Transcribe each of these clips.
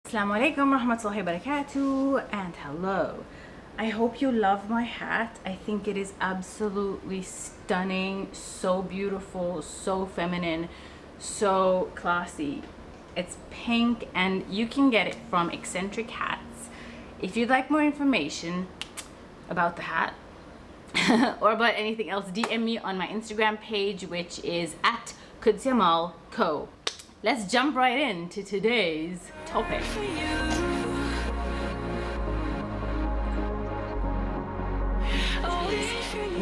Assalamu alaikum rahmatullahi barakatuh, and hello. I hope you love my hat. I think it is absolutely stunning, so beautiful, so feminine, so classy. It's pink and you can get it from Eccentric Hats. If you'd like more information about the hat or about anything else, DM me on my Instagram page, which is at @kudsyamalco. Let's jump right into today's topic.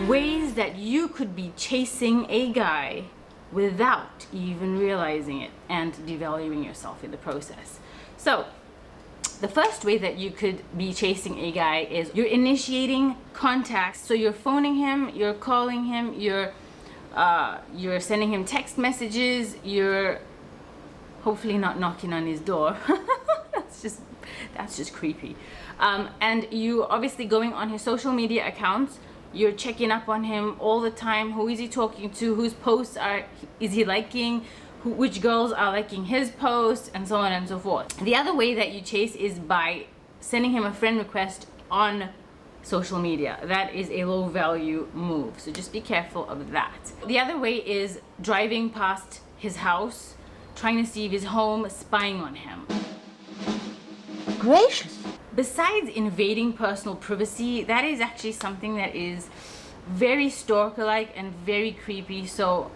Ways that you could be chasing a guy without even realizing it and devaluing yourself in the process. So, the first way that you could be chasing a guy is you're initiating contacts. So you're phoning him, you're calling him, you're sending him text messages, you're hopefully not knocking on his door. that's just creepy. And you obviously going on his social media accounts, you're checking up on him all the time. Who is he talking to? Whose posts is he liking? Which girls are liking his posts, and so on and so forth. The other way that you chase is by sending him a friend request on social media. That is a low value move, so just be careful of that. The other way is driving past his house, trying to see if he's home, spying on him. Gracious. Besides invading personal privacy, that is actually something that is very stalker-like and very creepy. So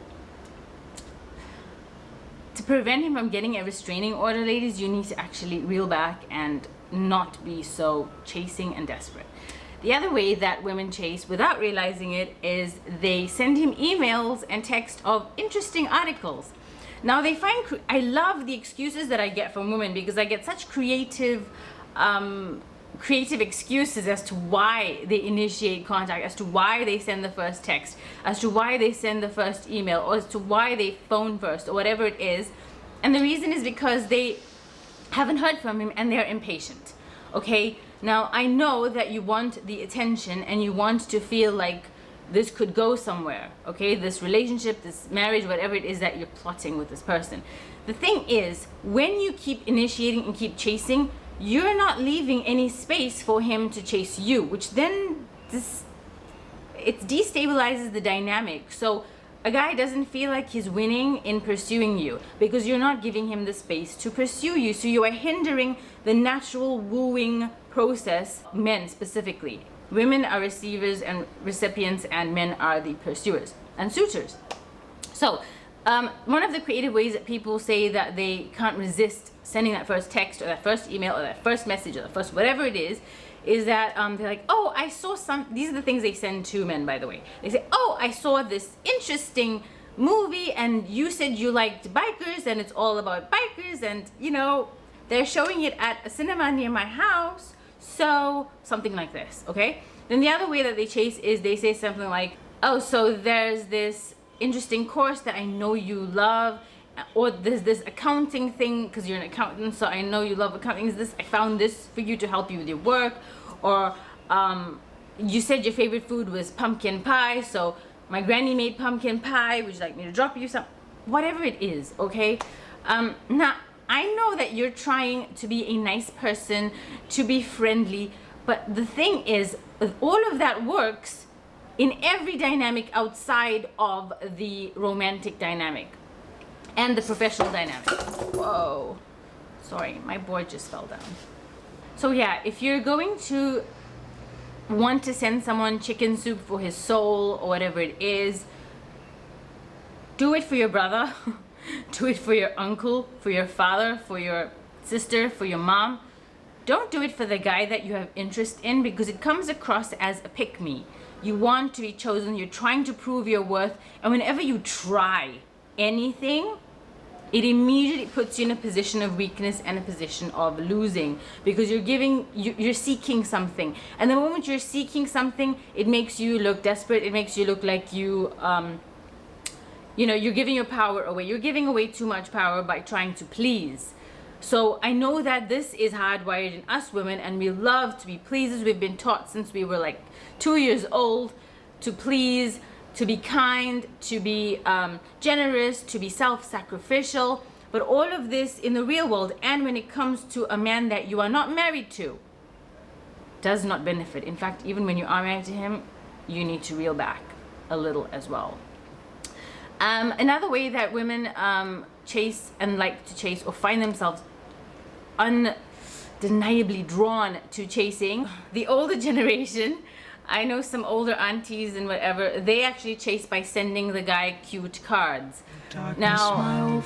to prevent him from getting a restraining order, ladies, you need to actually reel back and not be so chasing and desperate. The other way that women chase without realizing it is they send him emails and text of interesting articles. Now they find, I love the excuses that I get from women, because I get such creative excuses as to why they initiate contact, as to why they send the first text, as to why they send the first email, or as to why they phone first, or whatever it is. And the reason is because they haven't heard from him and they're impatient. Okay, now I know that you want the attention and you want to feel like this could go somewhere, okay? This relationship, this marriage, whatever it is that you're plotting with this person. The thing is, when you keep initiating and keep chasing, you're not leaving any space for him to chase you, which then it destabilizes the dynamic. So a guy doesn't feel like he's winning in pursuing you because you're not giving him the space to pursue you. So you are hindering the natural wooing process, men specifically. Women are receivers and recipients, and men are the pursuers and suitors. So one of the creative ways that people say that they can't resist sending that first text or that first email or that first message or the first whatever it is that they're like, oh, I saw these are the things they send to men, by the way. They say, oh, I saw this interesting movie and you said you liked bikers and it's all about bikers, and they're showing it at a cinema near my house, so something like this, okay? Then the other way that they chase is they say something like, oh, so there's this interesting course that I know you love, or there's this accounting thing because you're an accountant, so I know you love accounting. I found this for you to help you with your work, or you said your favorite food was pumpkin pie, so my granny made pumpkin pie, would you like me to drop you some? Whatever it is, okay? Now I know that you're trying to be a nice person, to be friendly, but the thing is, all of that works in every dynamic outside of the romantic dynamic and the professional dynamic. Whoa, sorry, my board just fell down. So yeah, if you're going to want to send someone chicken soup for his soul or whatever it is, do it for your brother, do it for your uncle, for your father, for your sister, for your mom. Don't do it for the guy that you have interest in, because it comes across as a pick-me. You want to be chosen, you're trying to prove your worth, and whenever you try anything, it immediately puts you in a position of weakness and a position of losing, because you're seeking something, and the moment you're seeking something, it makes you look desperate. It makes you look like you're giving your power away. You're giving away too much power by trying to please. So I know that this is hardwired in us women, and we love to be pleasers. We've been taught since we were like 2 years old to please, to be kind, to be generous, to be self-sacrificial. But all of this in the real world, and when it comes to a man that you are not married to, does not benefit. In fact, even when you are married to him, you need to reel back a little as well. Another way that women chase and like to chase, or find themselves undeniably drawn to chasing, the older generation, I know some older aunties and whatever, they actually chase by sending the guy cute cards. Now,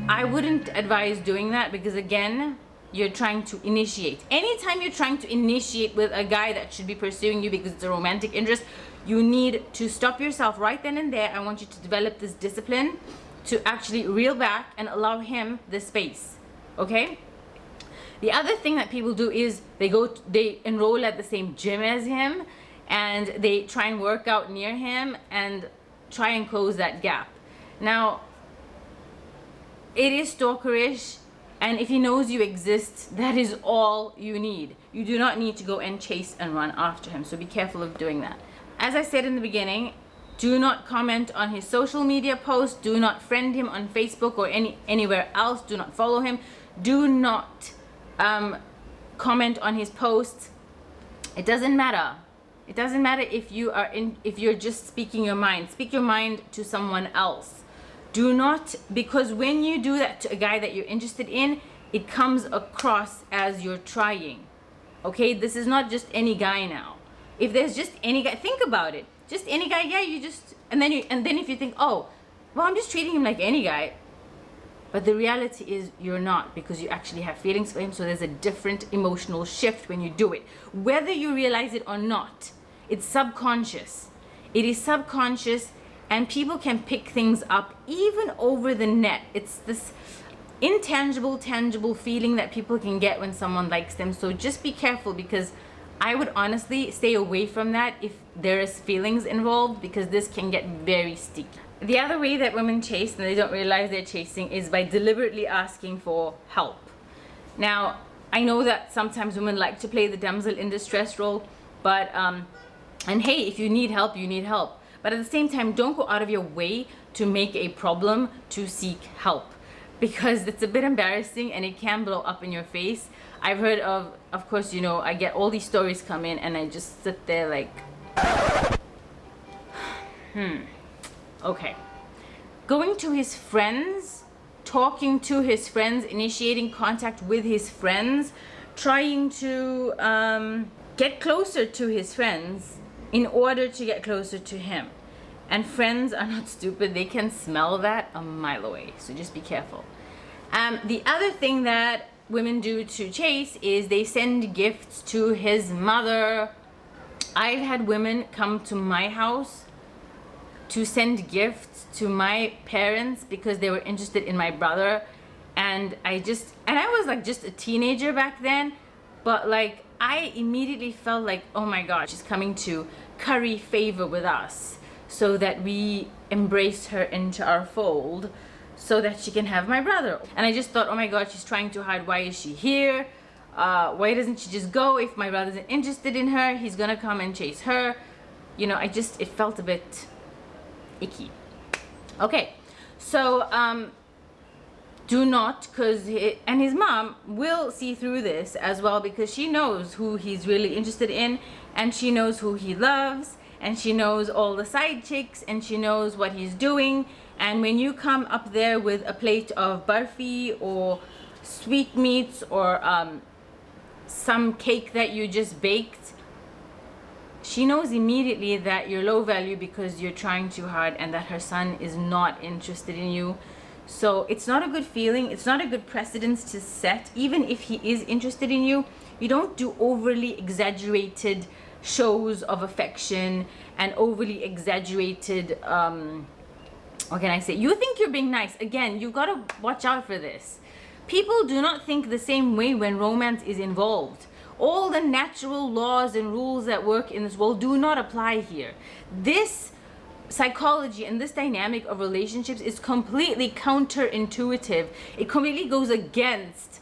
I wouldn't advise doing that, because again, you're trying to initiate. Anytime you're trying to initiate with a guy that should be pursuing you because it's a romantic interest, you need to stop yourself right then and there. I want you to develop this discipline to actually reel back and allow him the space, okay? The other thing that people do is they enroll at the same gym as him, and they try and work out near him and try and close that gap. Now, it is stalkerish, and if he knows you exist, that is all you need. You do not need to go and chase and run after him, so be careful of doing that. As I said in the beginning, do not comment on his social media posts, do not friend him on Facebook or anywhere else, do not follow him, do not comment on his posts. It doesn't matter. It doesn't matter if you're just speaking your mind. Speak your mind to someone else. Do not, because when you do that to a guy that you're interested in, it comes across as you're trying. Okay, this is not just any guy now. If there's just any guy, think about it. Just any guy, yeah, you just, and then if you think, oh, well, I'm just treating him like any guy. But the reality is you're not, because you actually have feelings for him. So there's a different emotional shift when you do it. Whether you realize it or not, it's subconscious. It is subconscious, and people can pick things up even over the net. It's this intangible, tangible feeling that people can get when someone likes them. So just be careful, because I would honestly stay away from that if there is feelings involved, because this can get very sticky. The other way that women chase, and they don't realize they're chasing, is by deliberately asking for help. Now, I know that sometimes women like to play the damsel in distress role, but and hey, if you need help, you need help. But at the same time, don't go out of your way to make a problem to seek help, because it's a bit embarrassing and it can blow up in your face. I've heard of course, you know, I get all these stories come in and I just sit there like, okay. Going to his friends, talking to his friends, initiating contact with his friends, trying to get closer to his friends in order to get closer to him. And friends are not stupid. They can smell that a mile away. So just be careful. The other thing that women do to chase is they send gifts to his mother. I've had women come to my house to send gifts to my parents because they were interested in my brother. And I was like just a teenager back then, but like I immediately felt like, oh my God, she's coming to curry favor with us so that we embrace her into our fold so that she can have my brother. And I just thought, oh my God, she's trying to hide. Why is she here? Why doesn't she just go? If my brother isn't interested in her, he's gonna come and chase her. You know, it felt a bit icky. Okay, so do not, and his mom will see through this as well, because she knows who he's really interested in, and she knows who he loves, and she knows all the side chicks, and she knows what he's doing. And when you come up there with a plate of barfi or sweetmeats or some cake that you just baked, she knows immediately that you're low value because you're trying too hard and that her son is not interested in you. So it's not a good feeling. It's not a good precedence to set. Even if he is interested in you, you don't do overly exaggerated shows of affection and overly exaggerated, what can I say? You think you're being nice. Again, you gotta watch out for this. People do not think the same way when romance is involved. All the natural laws and rules that work in this world do not apply here. This psychology and this dynamic of relationships is completely counterintuitive. It completely goes against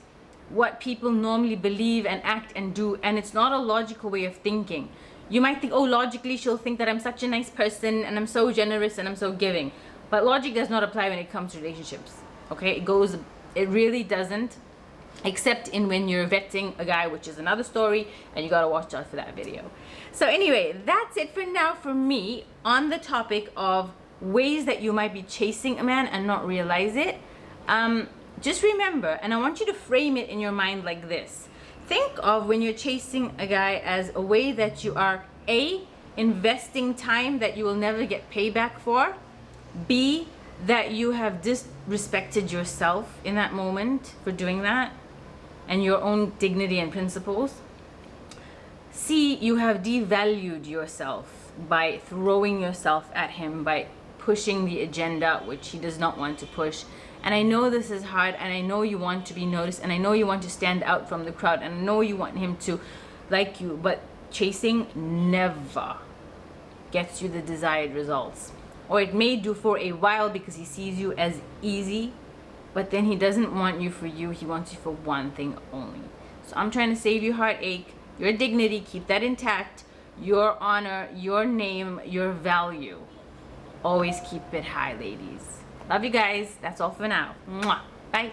what people normally believe and act and do, and it's not a logical way of thinking. You might think, oh, logically she'll think that I'm such a nice person and I'm so generous and I'm so giving. But logic does not apply when it comes to relationships. Okay, it really doesn't, except in when you're vetting a guy, which is another story, and you gotta watch out for that video. So anyway, that's it for now for me on the topic of ways that you might be chasing a man and not realize it. Just remember, and I want you to frame it in your mind like this. Think of when you're chasing a guy as a way that you are A, investing time that you will never get payback for, B, that you have disrespected yourself in that moment for doing that, and your own dignity and principles. C, you have devalued yourself by throwing yourself at him, by pushing the agenda which he does not want to push. And I know this is hard, and I know you want to be noticed, and I know you want to stand out from the crowd, and I know you want him to like you, but chasing never gets you the desired results. Or it may do for a while because he sees you as easy, but then he doesn't want you for you, he wants you for one thing only. So I'm trying to save your heartache, your dignity, keep that intact, your honor, your name, your value. Always keep it high, ladies. Love you guys. That's all for now. Mwah. Bye.